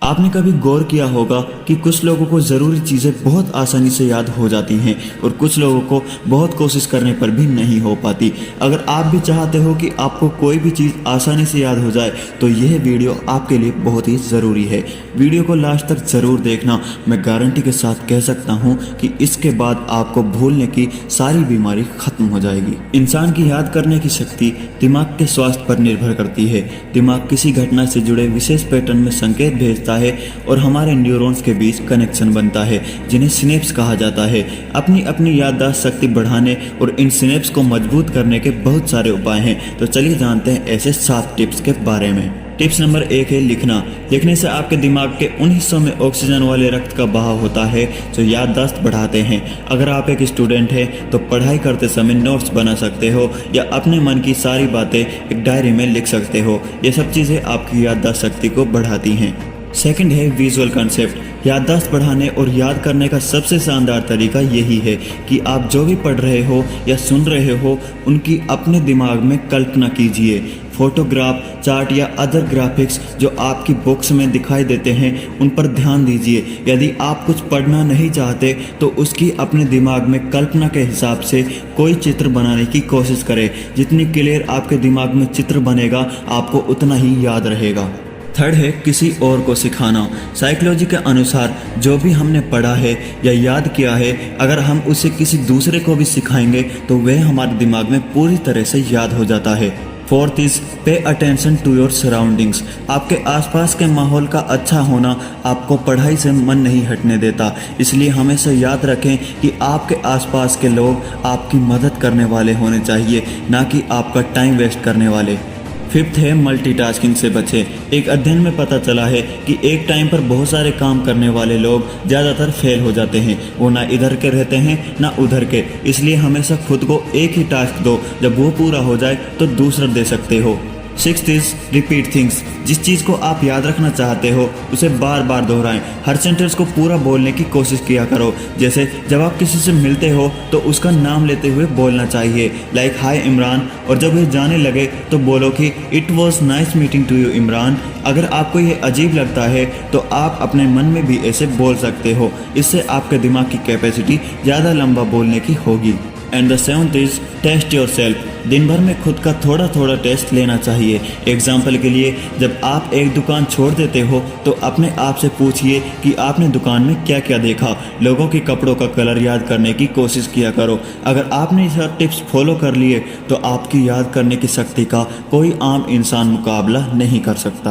आपने कभी गौर किया होगा कि कुछ लोगों को ज़रूरी चीज़ें बहुत आसानी से याद हो जाती हैं और कुछ लोगों को बहुत कोशिश करने पर भी नहीं हो पाती। अगर आप भी चाहते हो कि आपको कोई भी चीज़ आसानी से याद हो जाए तो यह वीडियो आपके लिए बहुत ही ज़रूरी है। वीडियो को लास्ट तक ज़रूर देखना। मैं गारंटी के साथ कह सकता हूँ कि इसके बाद आपको भूलने की सारी बीमारी खत्म हो जाएगी। इंसान की याद करने की शक्ति दिमाग के स्वास्थ्य पर निर्भर करती है। दिमाग किसी घटना से जुड़े विशेष पैटर्न में संकेत भेजता है और हमारे न्यूरॉन्स के बीच कनेक्शन बनता है जिन्हें सिनेप्स कहा जाता है। अपनी अपनी याददाश्त शक्ति बढ़ाने और इन सिनेप्स को मजबूत करने के बहुत सारे उपाय हैं। तो चलिए जानते हैं ऐसे 7 टिप्स के बारे में। टिप्स नंबर 1 है लिखना। लिखने से आपके दिमाग के उन हिस्सों में ऑक्सीजन वाले रक्त का बहाव होता है जो याददाश्त बढ़ाते हैं। अगर आप एक स्टूडेंट हैं तो पढ़ाई करते समय नोट्स बना सकते हो या अपने मन की सारी बातें एक डायरी में लिख सकते हो। ये सब चीज़ें आपकी याददाश्त शक्ति को बढ़ाती हैं। सेकंड है विजुअल कंसेप्ट। याददाश्त बढ़ाने और याद करने का सबसे शानदार तरीका यही है कि आप जो भी पढ़ रहे हो या सुन रहे हो उनकी अपने दिमाग में कल्पना कीजिए। फोटोग्राफ, चार्ट या अदर ग्राफिक्स जो आपकी बुक्स में दिखाई देते हैं उन पर ध्यान दीजिए। यदि आप कुछ पढ़ना नहीं चाहते तो उसकी अपने दिमाग में कल्पना के हिसाब से कोई चित्र बनाने की कोशिश करें। जितनी क्लियर आपके दिमाग में चित्र बनेगा आपको उतना ही याद रहेगा। थर्ड है किसी और को सिखाना। साइकोलॉजी के अनुसार जो भी हमने पढ़ा है या याद किया है अगर हम उसे किसी दूसरे को भी सिखाएंगे तो वह हमारे दिमाग में पूरी तरह से याद हो जाता है। Fourth is pay attention to your surroundings. आपके आसपास के माहौल का अच्छा होना आपको पढ़ाई से मन नहीं हटने देता। इसलिए हमेशा याद रखें कि आपके आसपास के लोग आपकी मदद करने वाले होने चाहिए, ना कि आपका टाइम वेस्ट करने वाले। फिफ्थ है मल्टीटास्किंग से बचें। एक अध्ययन में पता चला है कि एक टाइम पर बहुत सारे काम करने वाले लोग ज़्यादातर फेल हो जाते हैं। वो ना इधर के रहते हैं ना उधर के। इसलिए हमेशा खुद को एक ही टास्क दो, जब वो पूरा हो जाए तो दूसरा दे सकते हो। Sixth is repeat things. जिस चीज़ को आप याद रखना चाहते हो उसे बार बार दोहराएं। हर सेंटेंस को पूरा बोलने की कोशिश किया करो। जैसे जब आप किसी से मिलते हो तो उसका नाम लेते हुए बोलना चाहिए, लाइक हाय इमरान। और जब ये जाने लगे तो बोलो कि it was nice meeting to you Imran. अगर आपको ये अजीब लगता है तो आप अपने मन में भी ऐसे बोल सकते हो। इससे आपके दिमाग की कैपेसिटी ज़्यादा लंबा बोलने की होगी। And the seventh is test yourself. दिन भर में खुद का थोड़ा थोड़ा टेस्ट लेना चाहिए। एग्जाम्पल के लिए जब आप एक दुकान छोड़ देते हो तो अपने आप से पूछिए कि आपने दुकान में क्या क्या देखा। लोगों के कपड़ों का कलर याद करने की कोशिश किया करो। अगर आपने ये टिप्स फॉलो कर लिए तो आपकी याद करने की शक्ति का कोई आम इंसान मुकाबला नहीं कर सकता।